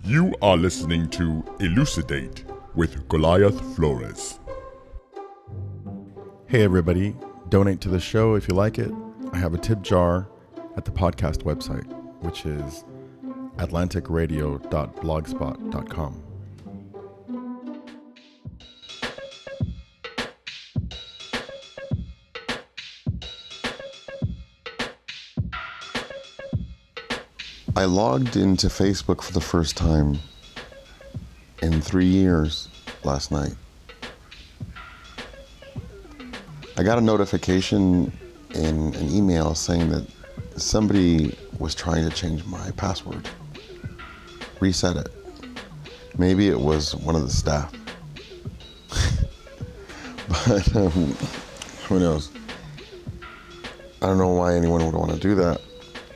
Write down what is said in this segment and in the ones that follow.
You are listening to Elucidate with Goliath Flores. Hey everybody, donate to the show if you like it. I have a tip jar at the podcast website, which is atlanticradio.blogspot.com. I logged into Facebook for the first time in 3 years last night. I got a notification in an email saying that somebody was trying to change my password, reset it. Maybe it was one of the staff. But who knows? I don't know why anyone would want to do that.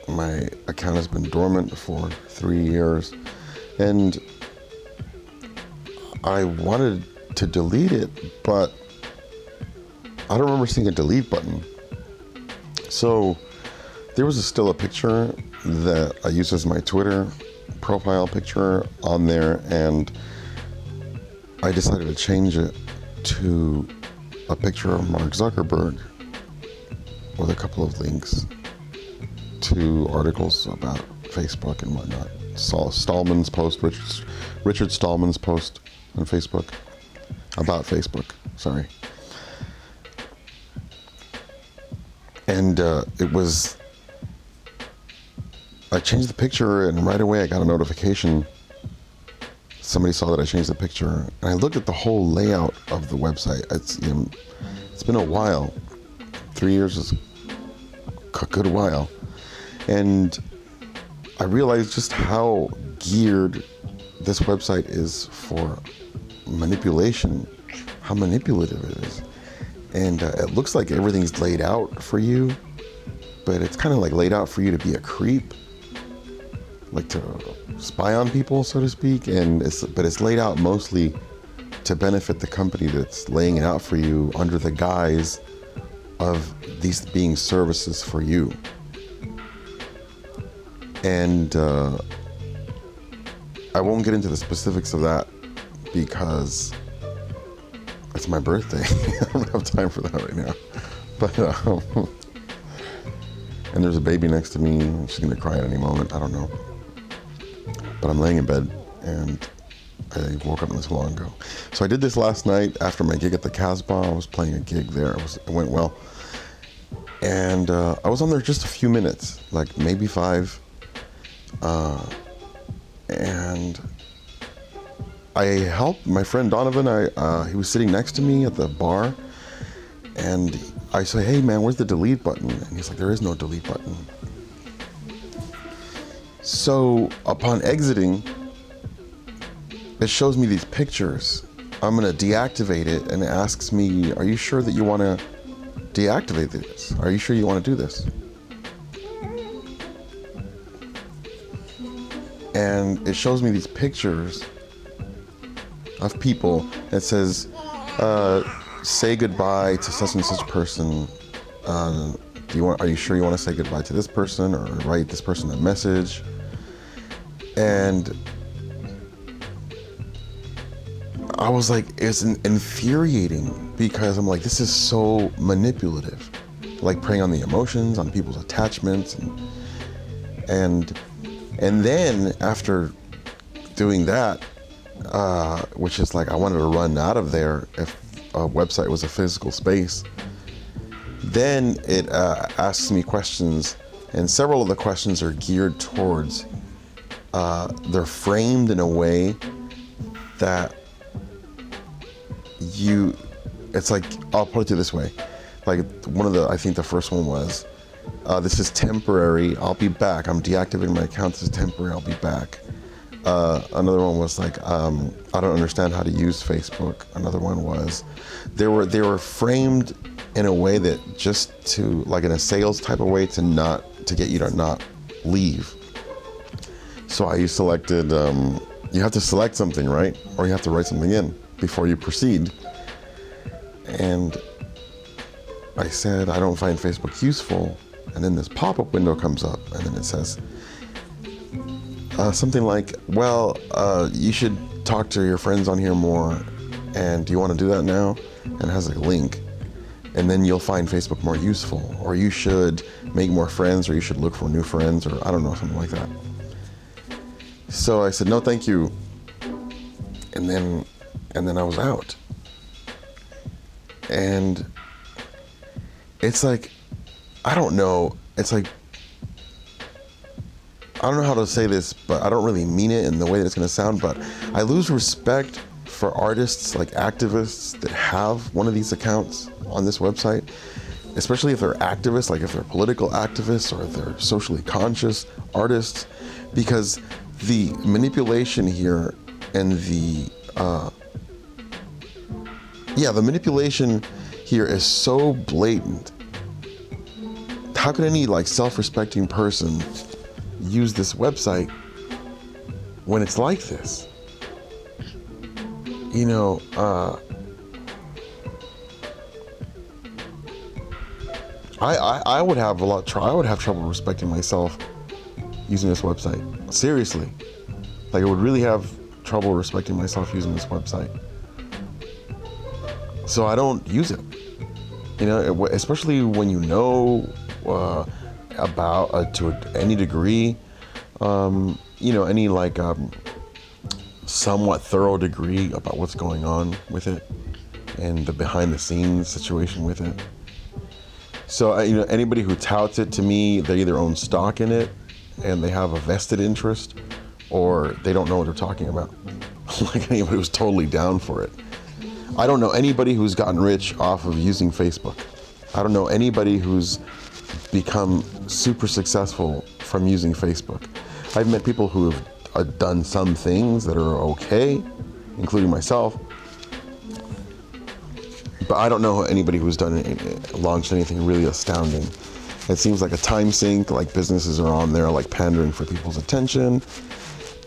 My account has been dormant for 3 years, and I wanted to delete it, but I don't remember seeing a delete button. So there was still a picture that I used as my Twitter profile picture on there, and I decided to change it to a picture of Mark Zuckerberg with a couple of links to articles about Facebook and whatnot. Stallman's post, Richard Stallman's post on Facebook, about Facebook, sorry. And I changed the picture, and right away I got a notification. Somebody saw that I changed the picture, and I looked at the whole layout of the website. It's been a while. 3 years is a good while. And I realized just how geared this website is for manipulation, how manipulative it is. And it looks like everything's laid out for you, but it's kind of like laid out for you to be a creep, like to spy on people, so to speak. But it's laid out mostly to benefit the company that's laying it out for you under the guise of these being services for you. And I won't get into the specifics of that because it's my birthday. I don't have time for that right now. But and there's a baby next to me. She's gonna cry at any moment. I don't know. But I'm laying in bed, and I woke up not so long ago. So I did this last night after my gig at the Casbah. I was playing a gig there. It went well. And I was on there just a few minutes, like maybe 5. And I helped my friend Donovan. He was sitting next to me at the bar, and I say, "Hey man, where's the delete button?" And he's like, "There is no delete button." So upon exiting, it shows me these pictures. I'm gonna deactivate it, and it asks me, "Are you sure that you want to deactivate this? Are you sure you want to do this?" And it shows me these pictures of people. It says, "Say goodbye to such and such person. Are you sure you want to say goodbye to this person, or write this person a message?" And I was like, it's infuriating because I'm like, this is so manipulative, like preying on the emotions, on people's attachments, and then after doing that, which is like I wanted to run out of there if a website was a physical space, then it asks me questions, and several of the questions are geared towards, they're framed in a way that it's like, I'll put it to this way. Like I think the first one was, this is temporary, I'll be back. I'm deactivating my account, this is temporary, I'll be back. Another one was like, I don't understand how to use Facebook. Another one was, they were framed in a way that just to, like in a sales type of way, to get you to not leave. So I selected, you have to select something, right? Or you have to write something in before you proceed. And I said, I don't find Facebook useful. And then this pop-up window comes up, and then it says, something like, well, you should talk to your friends on here more, and do you want to do that now? And it has a link, and then you'll find Facebook more useful, or you should make more friends, or you should look for new friends, or I don't know, something like that. So I said, no, thank you. And then I was out. And it's like, I don't know. It's like, I don't know how to say this, but I don't really mean it in the way that it's going to sound, but I lose respect for artists, like activists that have one of these accounts on this website, especially if they're activists, like if they're political activists or if they're socially conscious artists, because the manipulation here and the manipulation here is so blatant. How could any like self-respecting person use this website when it's like this? You know, I would have I would have trouble respecting myself using this website. Seriously, like I would really have trouble respecting myself using this website. So I don't use it. You know, especially when you know about to any degree, you know, any like somewhat thorough degree about what's going on with it and the behind the scenes situation with it. So you know, anybody who touts it to me, they either own stock in it and they have a vested interest, or they don't know what they're talking about. Like anybody who's totally down for it. I don't know anybody who's gotten rich off of using Facebook. I don't know anybody who's become super successful from using Facebook. I've met people who have done some things that are okay, including myself, but I don't know anybody who's launched anything really astounding. It seems like a time sink, like businesses are on there like pandering for people's attention.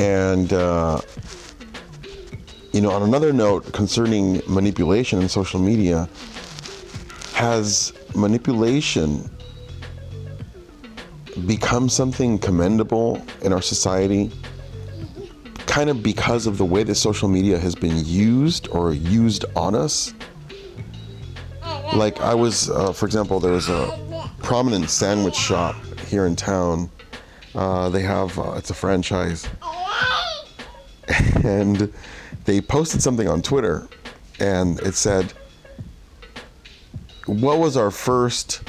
And you know, on another note concerning manipulation in social media, has manipulation become something commendable in our society, kind of because of the way that social media has been used or used on us? Like I was, for example, there was a prominent sandwich shop here in town. They have, it's a franchise, and they posted something on Twitter, and it said, what was our first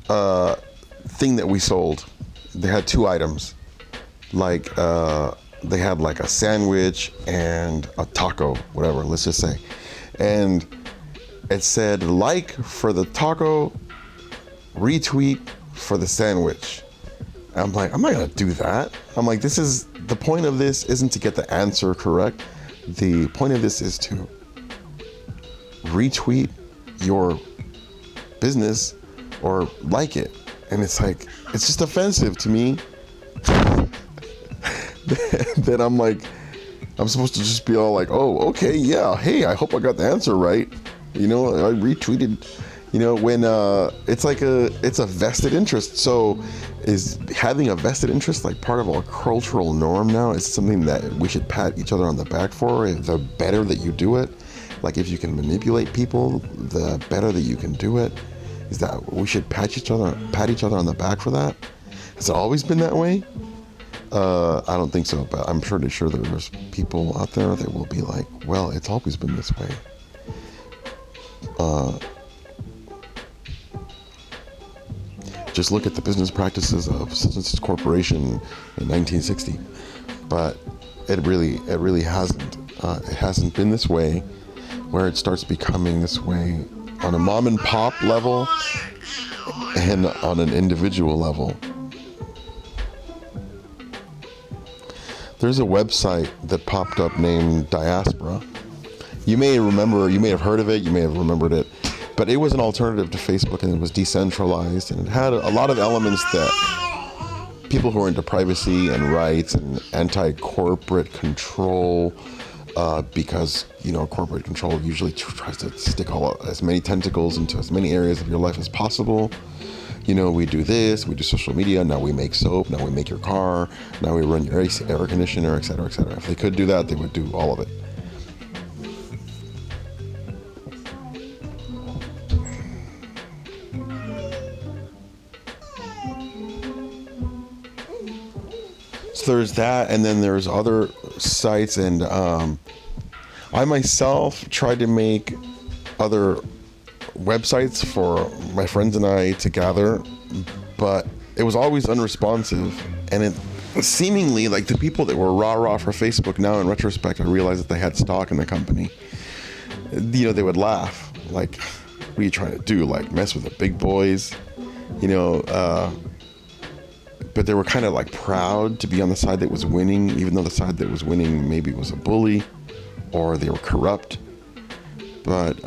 thing that we sold? They had two items. Like, they had like a sandwich and a taco, whatever, let's just say. And it said, like for the taco, retweet for the sandwich. And I'm like, I'm not gonna do that. I'm like, the point of this isn't to get the answer correct. The point of this is to retweet your business or like it. And it's like, it's just offensive to me that I'm like, I'm supposed to just be all like, oh, okay, yeah, hey, I hope I got the answer right. You know, I retweeted, you know, when it's like it's a vested interest. So is having a vested interest like part of our cultural norm now? Is something that we should pat each other on the back for? The better that you do it, like if you can manipulate people, the better that you can do it. Is that we should pat each other on the back for that? Has it always been that way? I don't think so, but I'm pretty sure that there's people out there that will be like, well, it's always been this way. Just look at the business practices of such and such corporation in 1960. But it really hasn't. It hasn't been this way, where it starts becoming this way on a mom and pop level and on an individual level. There's a website that popped up named Diaspora. You may have heard of it, you may have remembered it, but it was an alternative to Facebook, and it was decentralized, and it had a lot of elements that people who are into privacy and rights and anti-corporate control, because, you know, corporate control usually tries to stick as many tentacles into as many areas of your life as possible. we do this, we do social media, now we make soap, now we make your car, now we run your air conditioner, etc., etc. If they could do that, they would do all of it. So there's that, and then there's other sites, and I myself tried to make other websites for my friends and I to gather, but it was always unresponsive, and it seemingly, like, the people that were rah-rah for Facebook, now in retrospect I realized that they had stock in the company. They would laugh, like, what are you trying to do, like mess with the big boys, but they were kind of like proud to be on the side that was winning, even though the side that was winning maybe was a bully or they were corrupt. But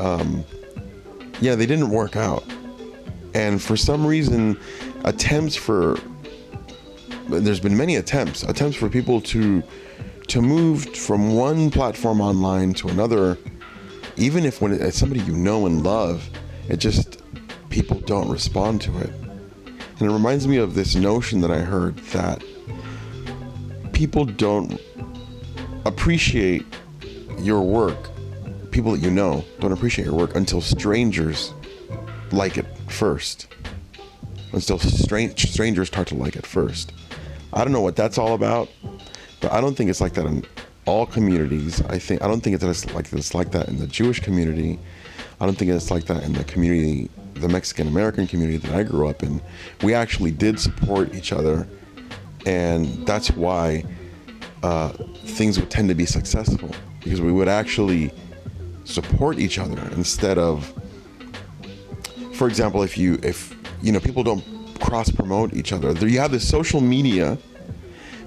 yeah, they didn't work out. And for some reason, there's been many attempts for people to move from one platform online to another, even if when it's somebody you know and love, people don't respond to it. And it reminds me of this notion that I heard that people don't appreciate your work. People that you know don't appreciate your work until strangers like it first. Until strangers start to like it first. I don't know what that's all about, but I don't think it's like that in all communities. I don't think it's like that in the Jewish community. I don't think it's like that in the community, the Mexican American community that I grew up in. We actually did support each other, and that's why things would tend to be successful, because we would actually support each other instead of, for example, if people don't cross promote each other. There you have this social media,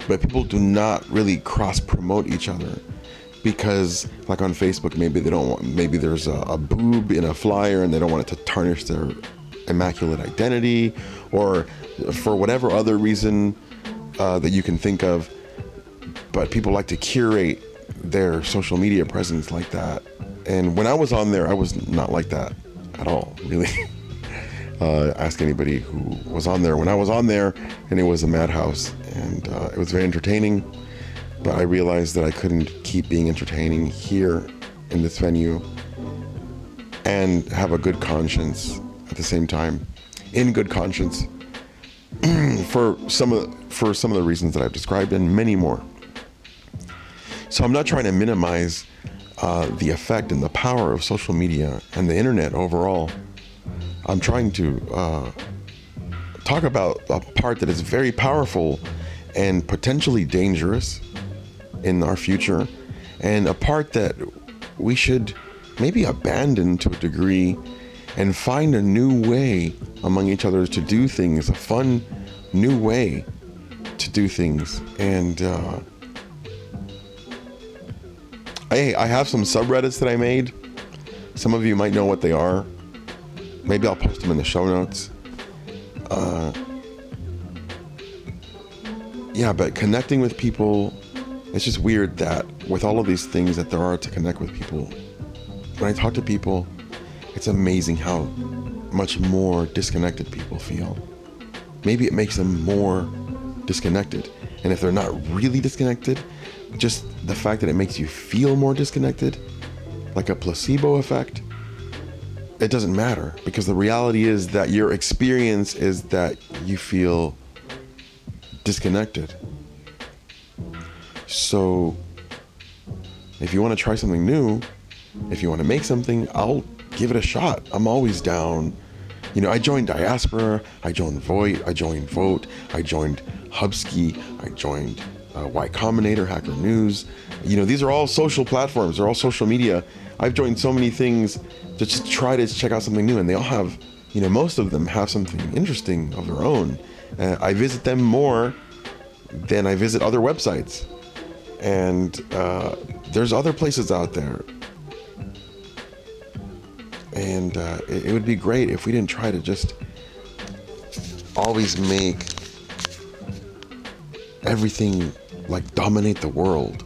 but people do not really cross promote each other, because like on Facebook, maybe there's a boob in a flyer and they don't want it to tarnish their immaculate identity, or for whatever other reason that you can think of. But people like to curate their social media presence like that. And when I was on there, I was not like that at all, really. Ask anybody who was on there when I was on there, and it was a madhouse, and it was very entertaining. But I realized that I couldn't keep being entertaining here in this venue and have a good conscience at the same time, in good conscience, for some of the reasons that I've described, and many more. So I'm not trying to minimize the effect and the power of social media and the internet overall. I'm trying to talk about a part that is very powerful and potentially dangerous in our future, and a part that we should maybe abandon to a degree and find a new way among each other to do things, a fun new way to do things. And I have some subreddits that I made. Some of you might know what they are. Maybe I'll post them in the show notes. Yeah, but connecting with people, it's just weird that with all of these things that there are to connect with people, when I talk to people, it's amazing how much more disconnected people feel. Maybe it makes them more disconnected. And if they're not really disconnected, just the fact that it makes you feel more disconnected, like a placebo effect, it doesn't matter, because the reality is that your experience is that you feel disconnected. So if you want to try something new, if you want to make something, I'll give it a shot. I'm always down. I joined Diaspora, I joined Vote, I joined Hubsky, I joined Y Combinator, Hacker News. These are all social platforms, they're all social media. I've joined so many things to just try to check out something new, and they all have, most of them have something interesting of their own. I visit them more than I visit other websites. And there's other places out there. And it would be great if we didn't try to just always make everything like dominate the world.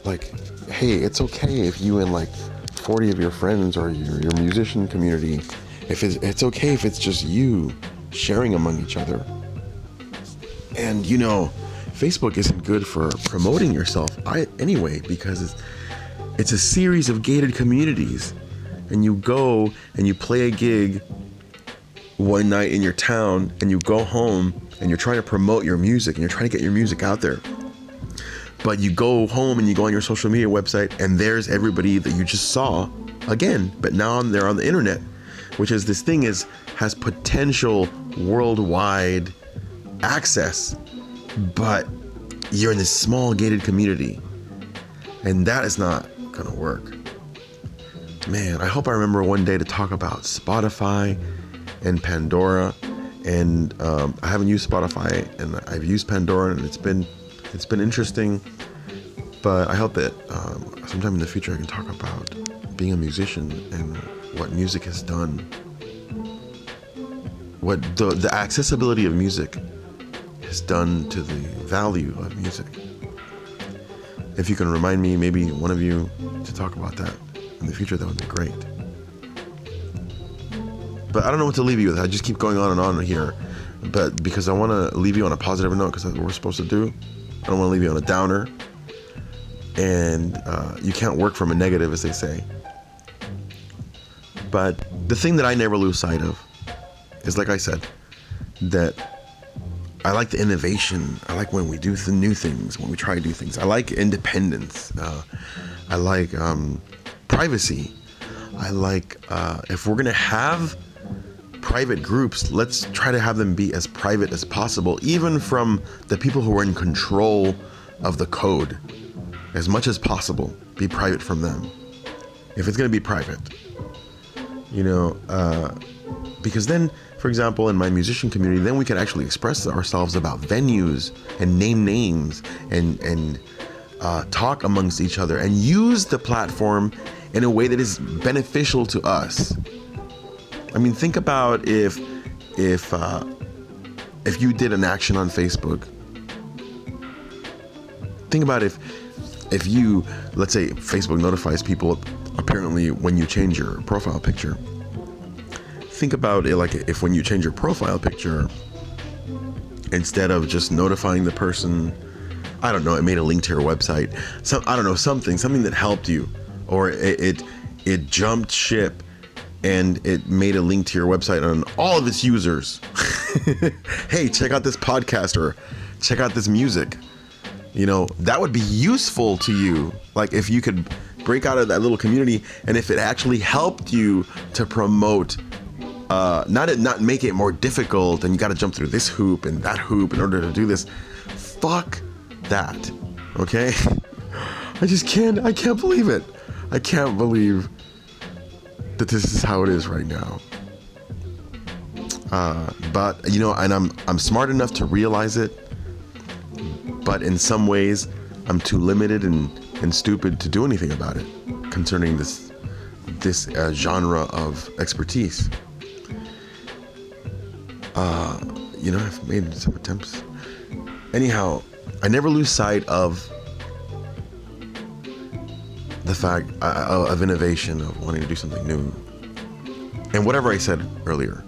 Like, hey, it's okay if you and like 40 of your friends or your musician community, if it's okay if it's just you sharing among each other. And Facebook isn't good for promoting yourself anyway, because it's a series of gated communities, and you go and you play a gig one night in your town, and you go home and you're trying to promote your music and you're trying to get your music out there. But you go home and you go on your social media website, and there's everybody that you just saw again, but now they're on the internet, which is this thing has potential worldwide access, but you're in this small gated community, and that is not gonna work. Man, I hope I remember one day to talk about Spotify and Pandora, and I haven't used Spotify, and I've used Pandora, and it's been interesting, but I hope that sometime in the future I can talk about being a musician and what music has done, what the accessibility of music has done to the value of music. If you can remind me, maybe one of you, to talk about that in the future, that would be great. But I don't know what to leave you with. I just keep going on and on here, but because I want to leave you on a positive note, because that's what we're supposed to do. I don't want to leave you on a downer, and you can't work from a negative, as they say. But the thing that I never lose sight of is, like I said, that I like the innovation. I like when we do the new things, when we try to do things. I like independence. I like privacy. I like, if we're going to have private groups, let's try to have them be as private as possible, even from the people who are in control of the code. As much as possible, be private from them. If it's going to be private, because then, for example, in my musician community, then we can actually express ourselves about venues and name names and talk amongst each other and use the platform in a way that is beneficial to us. I mean, think about if you did an action on Facebook. Think about if you, let's say Facebook notifies people apparently when you change your profile picture. Think about it like if when you change your profile picture, instead of just notifying the person, I don't know, it made a link to your website. Something that helped you, or it jumped ship and it made a link to your website on all of its users. Hey, check out this podcast, or check out this music. That would be useful to you. Like if you could break out of that little community, and if it actually helped you to promote, not make it more difficult and you got to jump through this hoop and that hoop in order to do this. Fuck that. Okay? I can't believe it. I can't believe that this is how it is right now. But and I'm smart enough to realize it, but in some ways I'm too limited and stupid to do anything about it concerning this genre of expertise. I've made some attempts. Anyhow, I never lose sight of the fact of innovation, of wanting to do something new. And whatever I said earlier,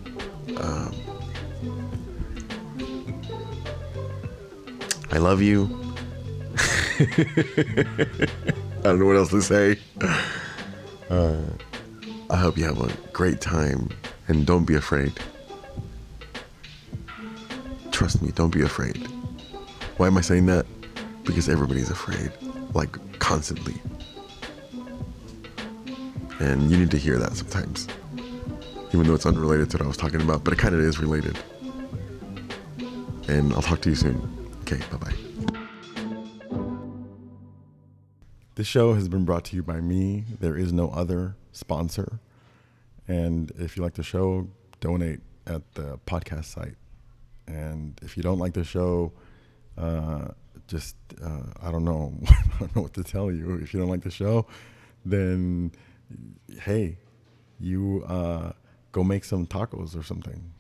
I love you. I don't know what else to say. I hope you have a great time, and don't be afraid. Trust me, don't be afraid. Why am I saying that? Because everybody's afraid, like constantly. And you need to hear that sometimes, even though it's unrelated to what I was talking about, but it kind of is related. And I'll talk to you soon. Okay, bye-bye. This show has been brought to you by me. There is no other sponsor. And if you like the show, donate at the podcast site. And if you don't like the show, I don't know. I don't know what to tell you. If you don't like the show, then, hey, you go make some tacos or something.